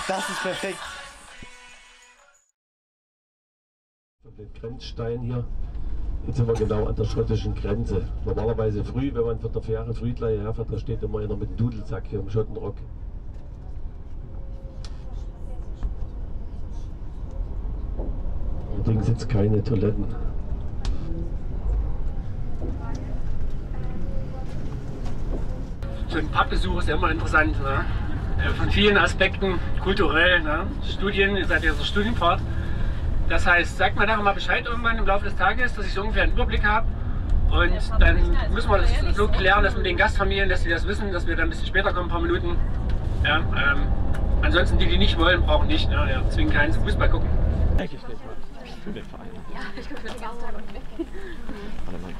Das ist perfekt. Den Grenzstein hier. Jetzt sind wir genau an der schottischen Grenze. Normalerweise früh, wenn man von der Fähre früh gleich herfährt, da steht immer einer mit einem Dudelsack hier im Schottenrock. Allerdings jetzt keine Toiletten. So ein Pubbesuch ist ja immer interessant, ne? Von vielen Aspekten, kulturell, ne? Studien, ihr seid ja so Studienfahrt. Das heißt, sagt mir nachher mal Bescheid irgendwann im Laufe des Tages, dass ich so ungefähr einen Überblick habe. Und dann müssen wir das so klären, dass mit den Gastfamilien, dass die das wissen, dass wir dann ein bisschen später kommen, ein paar Minuten. Ja, ansonsten die nicht wollen, brauchen nicht. Ne? Ja, zwingen keinen zum Fußball gucken. Ich nicht mal. Studienfahrt. Ja, ich gucke den ganzen Tag und weg. Warte mal.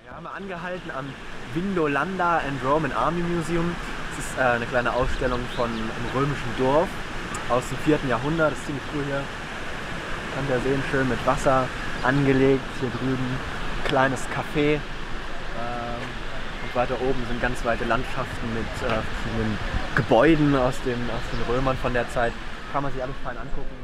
Wir haben angehalten am Vindolanda and Roman Army Museum. Das ist eine kleine Ausstellung von einem römischen Dorf aus dem 4. Jahrhundert. Das ist ziemlich cool hier. Kann ihr sehen, schön mit Wasser angelegt. Hier drüben kleines Café. Und weiter oben sind ganz weite Landschaften mit verschiedenen Gebäuden aus den Römern von der Zeit. Kann man sich alles fein angucken.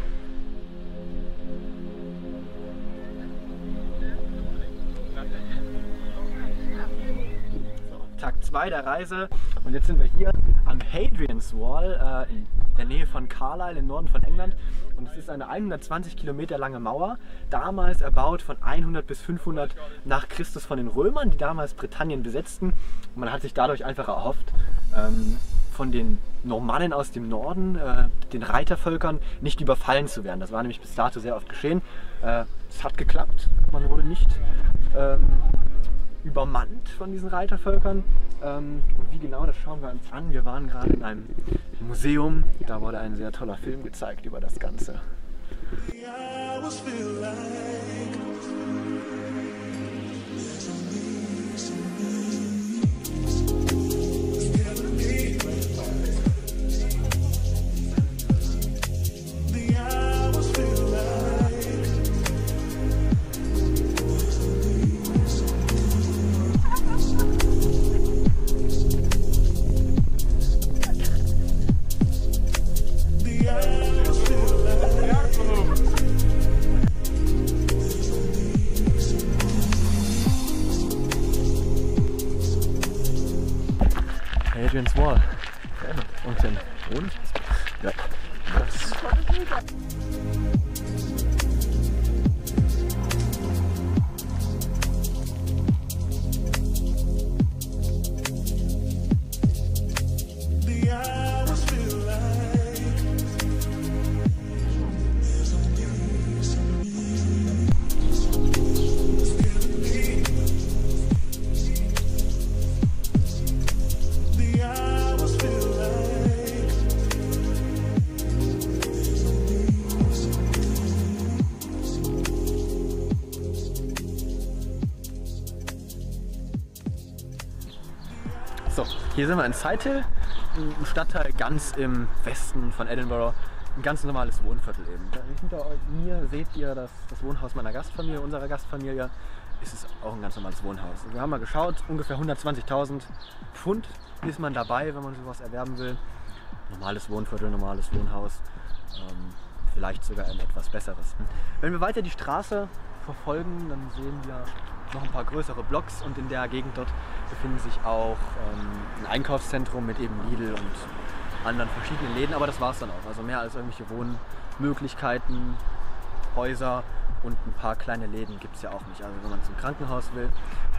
Tag 2 der Reise und jetzt sind wir hier am Hadrian's Wall in der Nähe von Carlisle im Norden von England und es ist eine 120 Kilometer lange Mauer, damals erbaut von 100 bis 500 nach Christus von den Römern, die damals Britannien besetzten und man hat sich dadurch einfach erhofft, von den Normannen aus dem Norden, den Reitervölkern, nicht überfallen zu werden. Das war nämlich bis dato sehr oft geschehen. Es hat geklappt, man wurde nicht übermannt von diesen Reitervölkern. Und wie genau, das schauen wir uns an. Wir waren gerade in einem Museum, da wurde ein sehr toller Film gezeigt über das Ganze. Hadrian's Wall. Und den Boden. Ja. Das. So, hier sind wir in Sighthill, ein Stadtteil ganz im Westen von Edinburgh. Ein ganz normales Wohnviertel eben. Hinter mir seht ihr das Wohnhaus meiner Gastfamilie, unserer Gastfamilie. Ist es auch ein ganz normales Wohnhaus. Wir haben mal geschaut, ungefähr 120.000 Pfund ist man dabei, wenn man sowas erwerben will. Normales Wohnviertel, normales Wohnhaus. Vielleicht sogar ein etwas besseres. Wenn wir weiter die Straße verfolgen, dann sehen wir noch ein paar größere Blocks und in der Gegend dort befinden sich auch ein Einkaufszentrum mit eben Lidl und anderen verschiedenen Läden, aber das war es dann auch. Also mehr als irgendwelche Wohnmöglichkeiten, Häuser und ein paar kleine Läden gibt es ja auch nicht. Also wenn man zum Krankenhaus will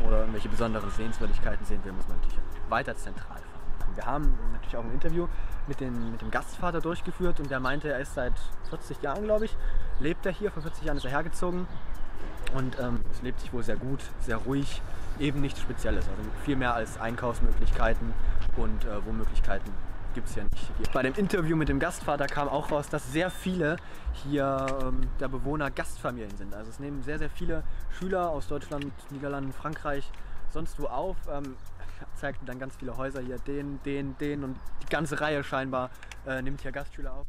oder irgendwelche besonderen Sehenswürdigkeiten sehen will, muss man natürlich weiter zentral fahren. Wir haben natürlich auch ein Interview mit dem Gastvater durchgeführt und der meinte, er ist seit 40 Jahren, glaube ich, lebt er hier, vor 40 Jahren ist er hergezogen. Und es lebt sich wohl sehr gut, sehr ruhig, eben nichts Spezielles. Also viel mehr als Einkaufsmöglichkeiten und Wohnmöglichkeiten gibt es ja nicht. Bei dem Interview mit dem Gastvater kam auch raus, dass sehr viele hier der Bewohner Gastfamilien sind. Also es nehmen sehr, sehr viele Schüler aus Deutschland, Niederlanden, Frankreich, sonst wo auf. Zeigten dann ganz viele Häuser hier, den und die ganze Reihe scheinbar nimmt hier Gastschüler auf.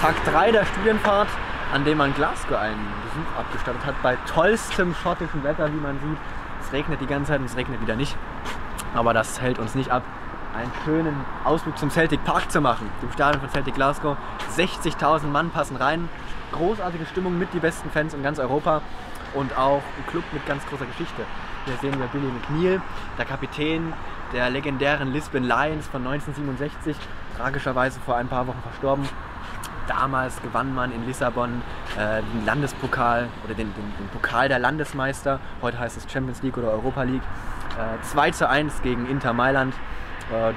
Tag 3 der Studienfahrt, an dem man Glasgow einen Besuch abgestattet hat, bei tollstem schottischen Wetter, wie man sieht. Es regnet die ganze Zeit und es regnet wieder nicht. Aber das hält uns nicht ab, einen schönen Ausflug zum Celtic Park zu machen, dem Stadion von Celtic Glasgow. 60.000 Mann passen rein, großartige Stimmung mit die besten Fans in ganz Europa und auch ein Club mit ganz großer Geschichte. Hier sehen wir Billy McNeil, der Kapitän der legendären Lisbon Lions von 1967, tragischerweise vor ein paar Wochen verstorben. Damals gewann man in Lissabon den Landespokal oder den Pokal der Landesmeister. Heute heißt es Champions League oder Europa League. 2:1 gegen Inter Mailand.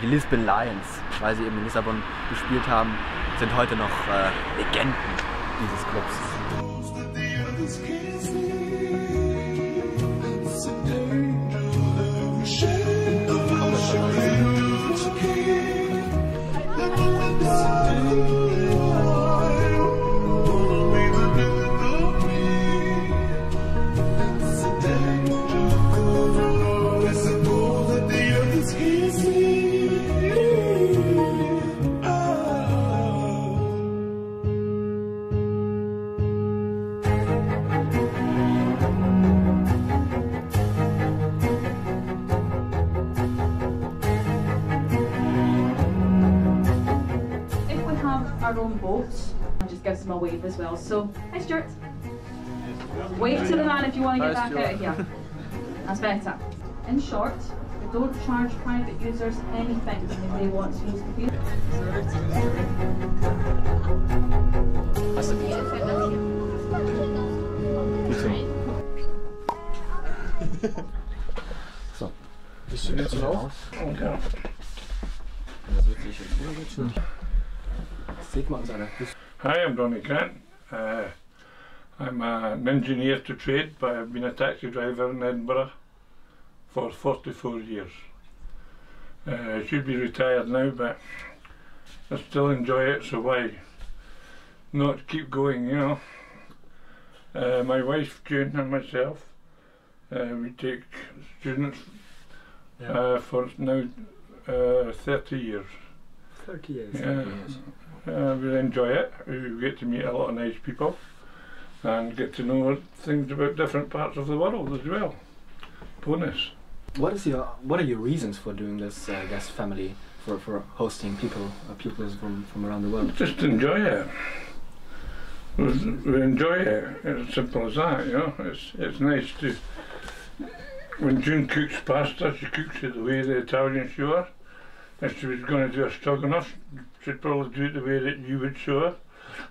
Die Lisbon Lions, weil sie eben in Lissabon gespielt haben, sind heute noch Legenden dieses Clubs. Our own boats and just gives them a wave as well. So, hi Stuart. Wave to the man if you want to get back out of here. That's better. In short, we don't charge private users anything if they want to use the beer. So. Bist du jetzt drauf? Okay. Hi, I'm Donny Grant. I'm an engineer to trade, but I've been a taxi driver in Edinburgh for 44 years. I should be retired now, but I still enjoy it, so why not keep going, you know? My wife, June, and myself, we take students for now 30 years. 30 years. Yeah. We enjoy it. We get to meet a lot of nice people and get to know things about different parts of the world as well. Bonus. What are your reasons for doing this guest family, for hosting pupils from around the world? Just enjoy it. We enjoy it. It's as simple as that, you know. It's nice to, when June cooks pasta, she cooks it the way the Italians show her. If she was going to do a stroganoff, she'd probably do it the way that you would show her,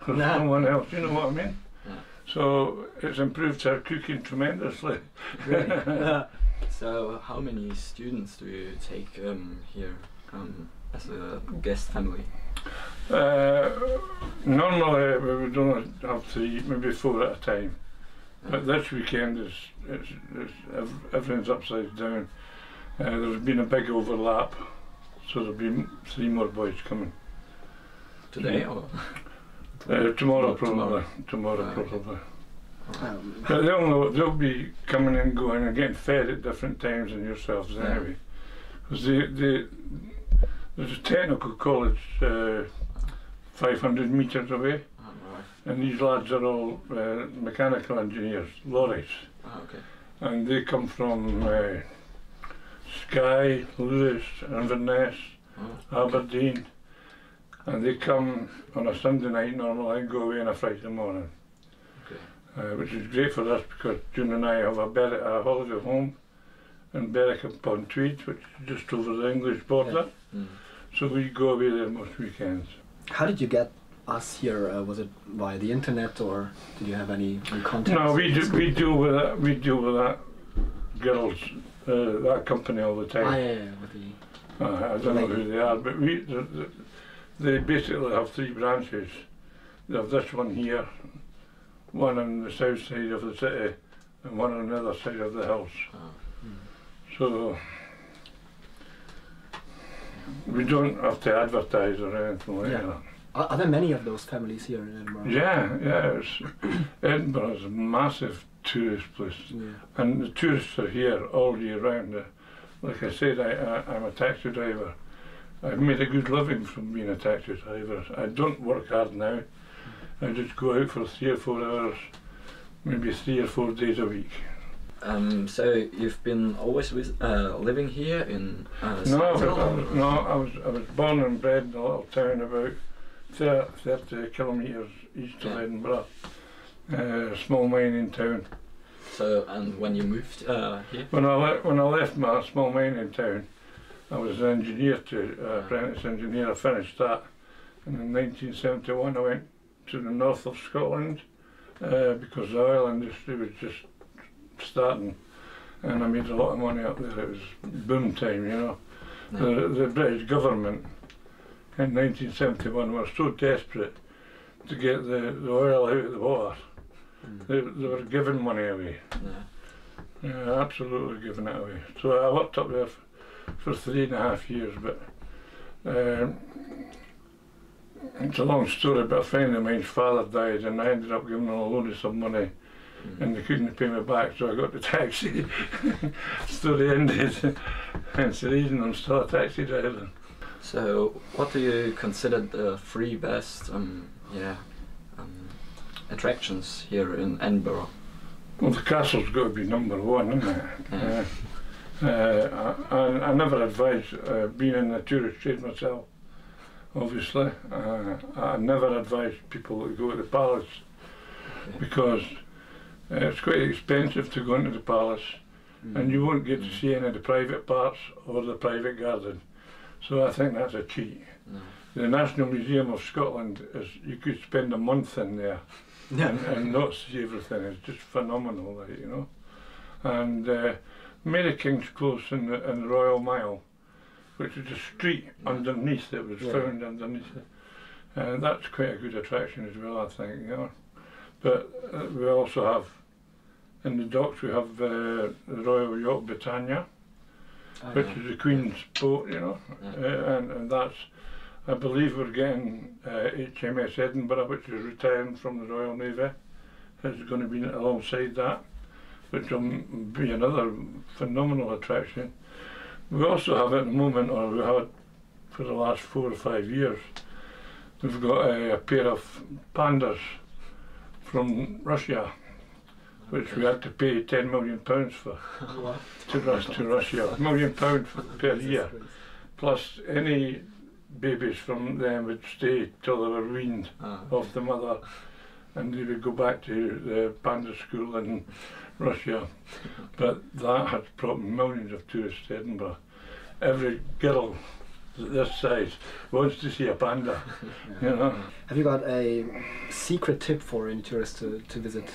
or someone else, you know what I mean? Yeah. So it's improved her cooking tremendously. Really? So how many students do you take here as a guest family? Normally we would only have 3, maybe 4 at a time. But this weekend everything's upside down. There's been a big overlap. So there'll be 3 more boys coming. Today or? Tomorrow probably. Tomorrow probably. But they'll be coming and going and getting fed at different times than yourselves anyway. Because there's a technical college 500 metres away. and these lads are all mechanical engineers, lorries. Ah, okay. And they come from Skye, Lewis, Inverness, Aberdeen, and they come on a Sunday night normally and go away on a Friday morning. Okay. Which is great for us because June and I have a holiday home in Berwick-upon-Tweed, which is just over the English border. Yeah. Mm. So we go away there most weekends. How did you get us here? Was it via the internet, or did you have any contacts? No, we deal with that. We deal with that girls, that company all the time. Ah, yeah, with the I don't know who they are, but they basically have 3 branches. They have this one here, one on the south side of the city, and one on the other side of the house. So we don't have to advertise or anything like that. Are there many of those families here in Edinburgh? Yeah. Edinburgh is a massive tourist place, and the tourists are here all year round. Like I said, I'm a taxi driver. I've made a good living from being a taxi driver. I don't work hard now. I just go out for 3 or 4 hours, maybe 3 or 4 days a week. So you've been always living here in No, I was born and bred in a little town about 30 kilometres east of Edinburgh, a small mining town. So, and when you moved here? When I left my small mining town, I was an engineer, apprentice engineer. I finished that, and in 1971 I went to the north of Scotland because the oil industry was just starting, and I made a lot of money up there. It was boom time, you know. The British government in 1971 were so desperate to get the oil out of the water. They were giving money away. Yeah, absolutely giving it away. So I worked up there for 3.5 years, but it's a long story, but a friend of mine's father died and I ended up giving them a loan of some money and they couldn't pay me back, so I got the taxi. Story ended. Hence the reason I'm still a taxi driver. So what do you consider the 3 best attractions here in Edinburgh? Well, the castle's got to be number 1, isn't it? I never advise being in the tourist trade myself, obviously. I never advise people to go to the palace because it's quite expensive to go into the palace and you won't get to see any of the private parts or the private garden. So I think that's a cheat. The National Museum of Scotland you could spend a month in there and not see everything. It's just phenomenal, like, you know. And Mary King's Close in the Royal Mile, which is a street underneath it, was found underneath it. And that's quite a good attraction as well, I think, you know. But we also have, in the docks we have the Royal Yacht Britannia, which is the Queen's boat, you know. And that's, I believe we're getting HMS Edinburgh, which is retiring from the Royal Navy. It's going to be alongside that, which will be another phenomenal attraction. We also have at the moment, or we have for the last 4 or 5 years, we've got a pair of pandas from Russia, which we had to pay £10 million for to Russia. £1 million per year, plus any babies from them would stay till they were weaned off the mother, and they would go back to the panda school in Russia. But that has brought millions of tourists to Edinburgh. Every girl this size wants to see a panda, you know. Have you got a secret tip for any tourists to visit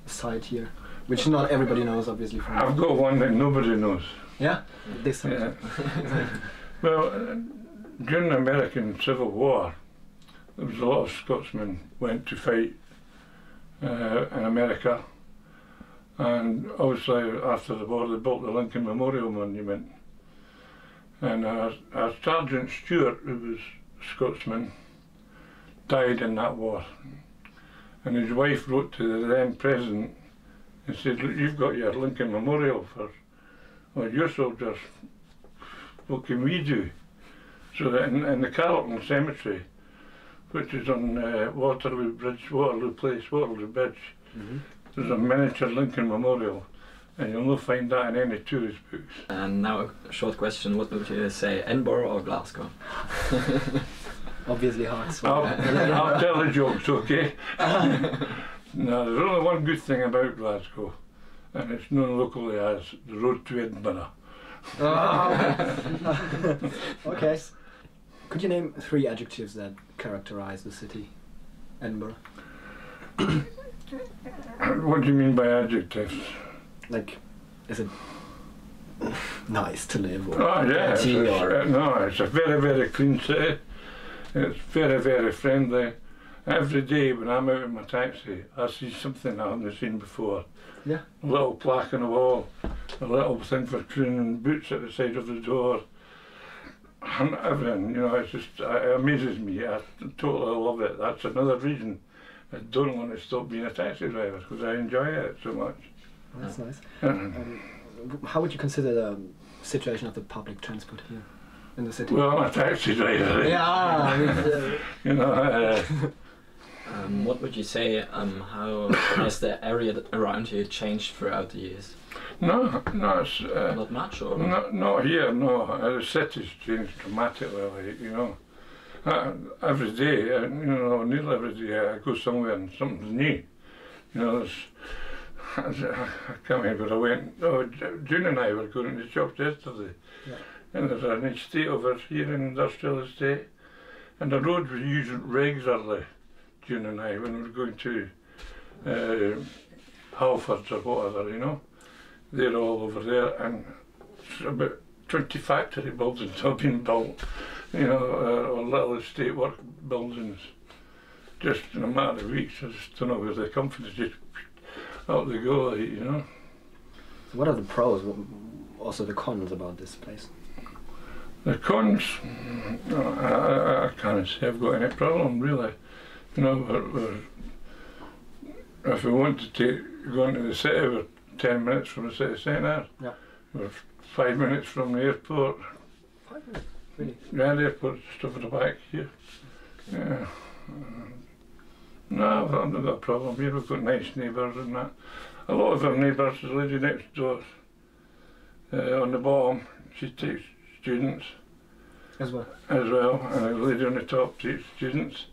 the site here, which not everybody knows, obviously? I've got one that nobody knows. Yeah? This yeah. Well, during the American Civil War, there was a lot of Scotsmen went to fight in America, and obviously after the war they built the Lincoln Memorial Monument, and our Sergeant Stewart, who was Scotsman, died in that war, and his wife wrote to the then president and said, look, you've got your Lincoln Memorial for your soldiers, what can we do? So that in the Carlton Cemetery which is on Waterloo Bridge, Waterloo Place, Waterloo Bridge. There's a miniature Lincoln Memorial, and you'll not find that in any tourist books. And now a short question, what would you say, Edinburgh or Glasgow? Obviously hard. I'll tell the jokes, okay? No, there's only one good thing about Glasgow, and it's known locally as the road to Edinburgh. Okay. Could you name 3 adjectives that characterize the city, Edinburgh? What do you mean by adjectives? Like, is it nice to live? Or Oh yeah, it's a very, very clean city. It's very, very friendly. Every day when I'm out in my taxi, I see something I haven't seen before. Yeah. A little plaque on the wall, a little thing for cleaning boots at the side of the door. And everything, you know, it's just, it amazes me. I totally love it. That's another reason I don't want to stop being a taxi driver, because I enjoy it so much. Oh, that's nice. How would you consider the situation of the public transport here in the city? Well, I'm a taxi driver. Yeah. You know. What would you say, how has the area around here changed throughout the years? No, it's... Not much, or? Not here, no. The city's changed dramatically, like, you know. Every day, you know, nearly every day I go somewhere and something's new. You know, I can't remember where I went. Oh, June and I were going to the shops yesterday. Yeah. And there's an estate over here, an industrial estate. And the road was used regularly, June and I, when we were going to Halfords or whatever, you know. They're all over there, and about 20 factory buildings have been built, you know, or little estate work buildings, just in a matter of weeks. I just don't know where they come from, just out they go, like, you know. What are the pros, also the cons about this place? The cons, I can't say I've got any problem, really. You know, if we want to go into the city, we're 10 minutes from the city centre. Yeah. We're 5 minutes from the airport. 5 minutes? Really? Yeah, the airport's just over the back here. Yeah. No, I've not got a problem here. We've got nice neighbours and that. A lot of our neighbours, the lady next door, on the bottom, she takes students. As well? As well, and the lady on the top takes students.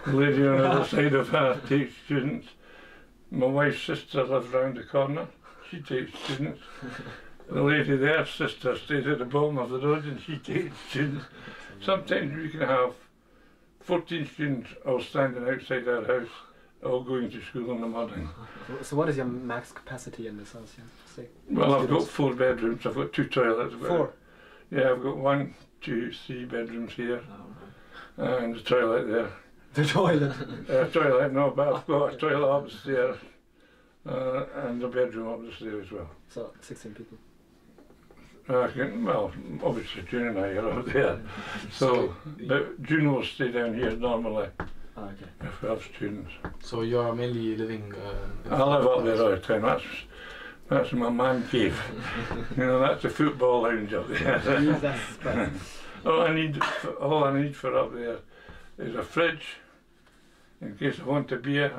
The lady on the other side of her takes students. My wife's sister lives round the corner. She takes students. The lady there's sister stays at the bottom of the road and she takes students. Sometimes we can have 14 students all standing outside our house, all going to school in the morning. So what is your max capacity in this house? Yeah? Well, I've got 4 bedrooms, I've got 2 toilets. 4? Yeah, I've got 1, 2, 3 bedrooms here, and the toilet there. The toilet? Toilet, no, but I've got a toilet upstairs and a bedroom upstairs as well. So 16 people? Well, obviously June and I are up there. So, but June will stay down here normally. Okay. If we have students. So you are mainly living... I live up there all the time. That's my man cave. You know, that's the football lounge up there. All I need for up there is a fridge in case I want a beer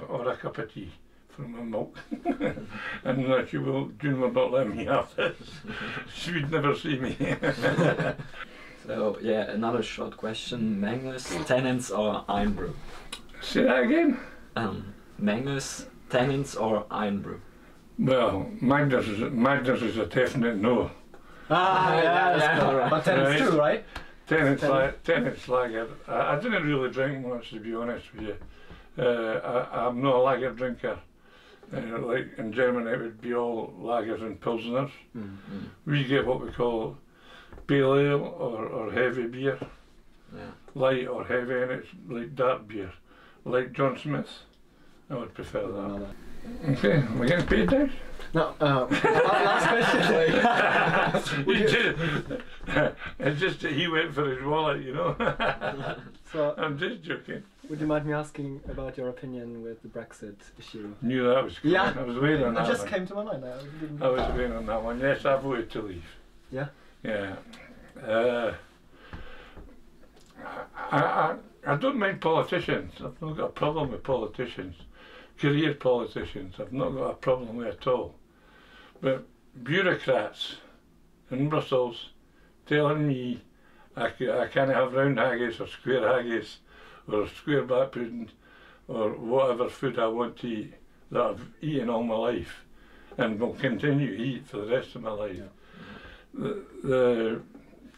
or a cup of tea for my milk. And June will not let me have this. She would never see me. So yeah, another short question. Magnus, tenants or Einbrew? Say that again? Magnus, tenants or Einbrew? Well, Magnus is a definite no. Yeah. But tenants too, right? Tenants lager. I didn't really drink much, to be honest with you. I'm not a lager drinker. Like in Germany, it would be all lagers and pilsners. We get what we call pale ale or heavy beer. Yeah. Light or heavy, and it's like dark beer. Like John Smith, I would prefer that. Okay, am I getting paid now? No, last question. It's just that he went for his wallet, you know. So, I'm just joking. Would you mind me asking about your opinion with the Brexit issue? Knew that was coming. Yeah. I was waiting on that. It just came to my mind. I was waiting on that one. Yes, I voted to leave. Yeah? Yeah. I don't mind politicians. I've not got a problem with politicians. Career politicians, I've not got a problem with at all. But bureaucrats in Brussels telling me I can't have round haggis or square haggis or square back pudding or whatever food I want to eat that I've eaten all my life and will continue to eat for the rest of my life. Yeah.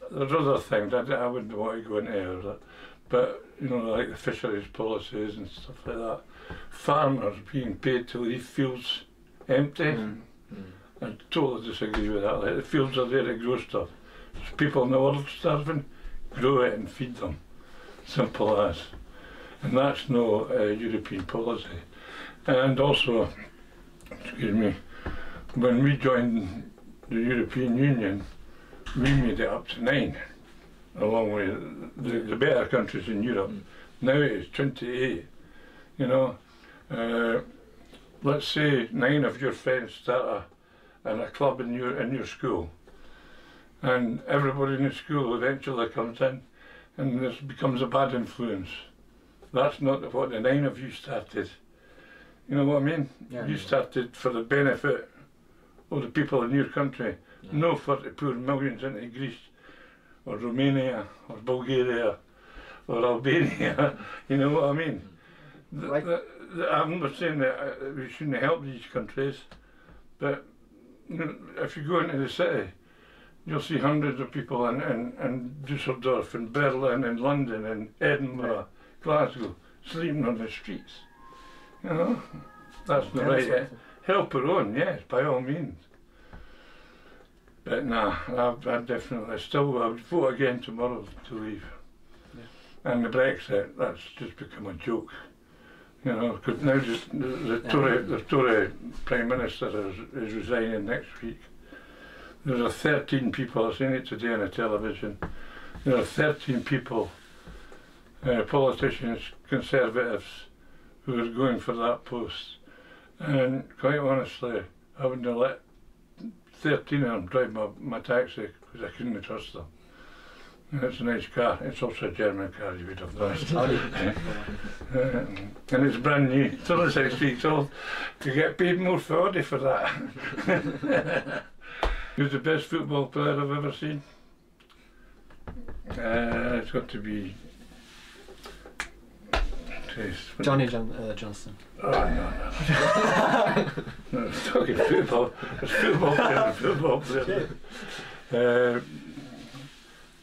There's other things I wouldn't want to go into, but you know, like the fisheries policies and stuff like that. Farmers being paid to leave fields empty. I totally disagree with that. Like, the fields are there to grow stuff. There's people in the world starving, grow it and feed them. Simple as. And that's no European policy. And also, excuse me, when we joined the European Union, we made it up to 9, along with the better countries in Europe. Now it is 28. You know, let's say 9 of your friends start a club in your school, and everybody in the school eventually comes in, and this becomes a bad influence. That's not what the 9 of you started. You know what I mean? Yeah, you started for the benefit of the people in your country, no for to pour millions into Greece, or Romania, or Bulgaria, or Albania. You know what I mean? Right. I'm not saying that we shouldn't help these countries, but you know, if you go into the city, you'll see hundreds of people in Düsseldorf, and Berlin, and London, and Edinburgh, Glasgow, sleeping on the streets. You know, that's the right. Help our own, yes, by all means. But nah, I definitely still I would vote again tomorrow to leave. Yeah. And the Brexit, that's just become a joke. You know, because now just the Tory Prime Minister is resigning next week. There are 13 people, I've seen it today on the television, there are 13 people, politicians, Conservatives, who are going for that post. And quite honestly, I wouldn't have let 13 of them drive my taxi because I couldn't trust them. And it's a nice car. It's also a German car, you would have noticed. And it's brand new. It's only 6 weeks old. You get paid more for Audi for that. Who's the best football player I've ever seen? It's got to be Johnny Johnston. Oh, no. No, it's talking football. It's football player.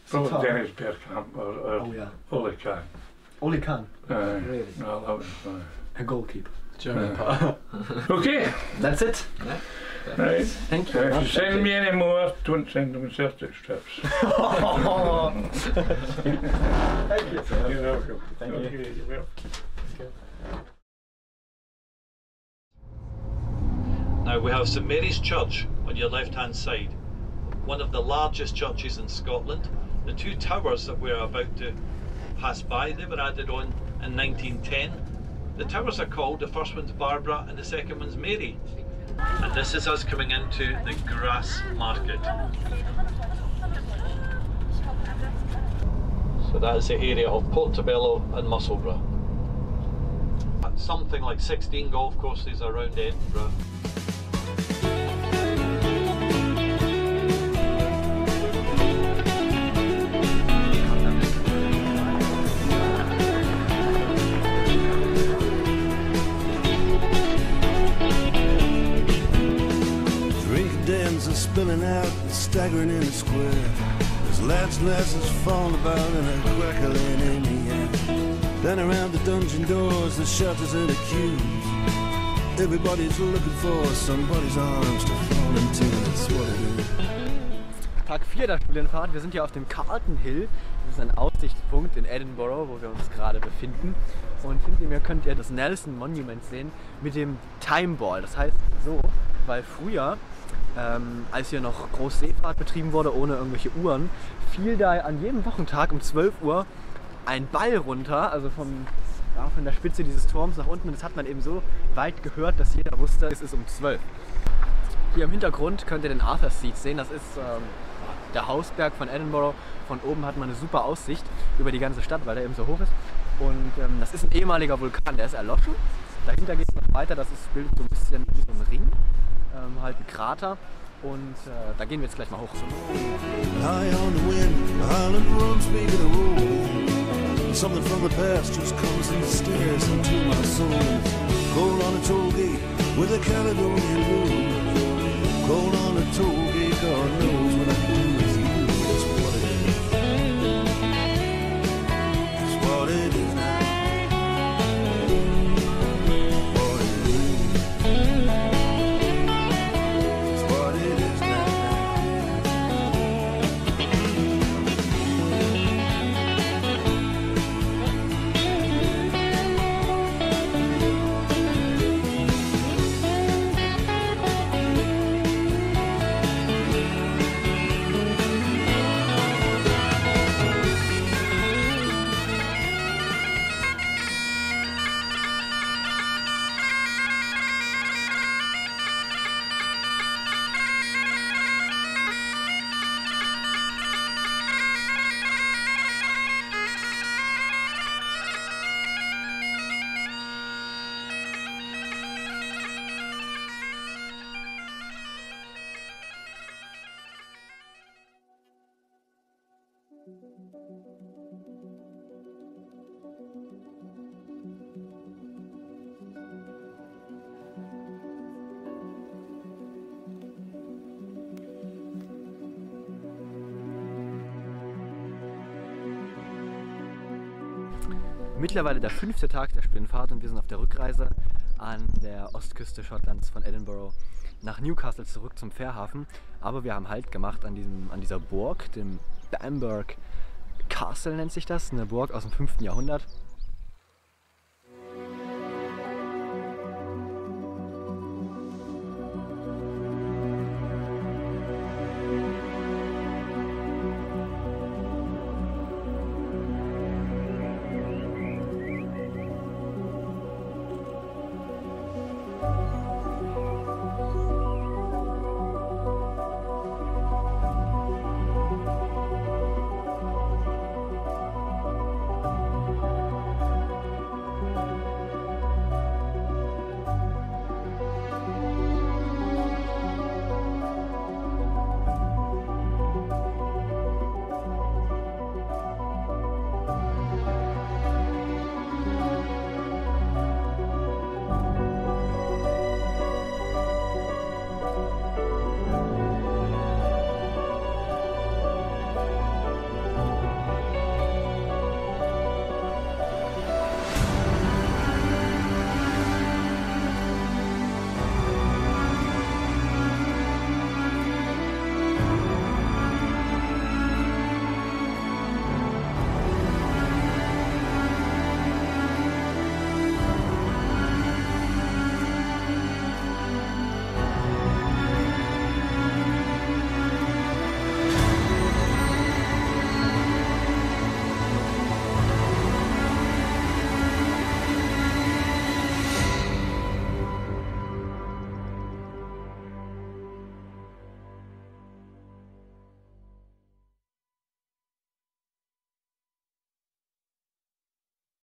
Probably Dennis Bergkamp or Ole Kahn. Ole Kahn? Really? No, that was a goalkeeper. German part. Okay. That's it. Yeah. Right. Thank you. If you send me any more, don't send them in Celtic strips. Thank you. You're welcome. Thank you. Okay, you're welcome. Now we have St Mary's Church on your left hand side, one of the largest churches in Scotland. The 2 towers that we're about to pass by, they were added on in 1910. The towers are called, the first one's Barbara and the second one's Mary. And this is us coming into the grass market. So that is the area of Portobello and Musselburgh. Something like 16 golf courses around Edinburgh. Spilling out and staggering in the square. There's lads and lasses falling about and a crackling in the air. Down around the dungeon doors, the shutters and the queues. Everybody's looking for somebody's arms to fall into. That's what it is. Tag 4 der Studienfahrt. Wir sind hier auf dem Carlton Hill. Das ist ein Aussichtspunkt in Edinburgh, wo wir uns gerade befinden. Und hinter mir könnt ihr das Nelson Monument sehen mit dem Time Ball. Das heißt so, weil früher als hier noch Großseefahrt betrieben wurde, ohne irgendwelche Uhren, fiel da an jedem Wochentag um 12 Uhr ein Ball runter, also von der Spitze dieses Turms nach unten. Und das hat man eben so weit gehört, dass jeder wusste, es ist um 12. Hier im Hintergrund könnt ihr den Arthur's Seat sehen. Das ist der Hausberg von Edinburgh. Von oben hat man eine super Aussicht über die ganze Stadt, weil der eben so hoch ist. Und das ist ein ehemaliger Vulkan, der ist erloschen. Dahinter geht es noch weiter, das ist, bildet so ein bisschen wie so ein Ring, halt ein Krater. Und da gehen wir jetzt gleich mal hoch. High on the wind, Highland roads making a roll. Something from the past just comes and stares into my soul. Cold on a toll gate with a Caledonian moon. Cold on a toll gate, God knows what I do with you. It's what it is. It's what it is now. Mittlerweile der 5. Tag der Studienfahrt und wir sind auf der Rückreise an der Ostküste Schottlands von Edinburgh nach Newcastle zurück zum Fährhafen. Aber wir haben Halt gemacht an dieser Burg, dem Bamburgh Castle nennt sich das, eine Burg aus dem 5. Jahrhundert.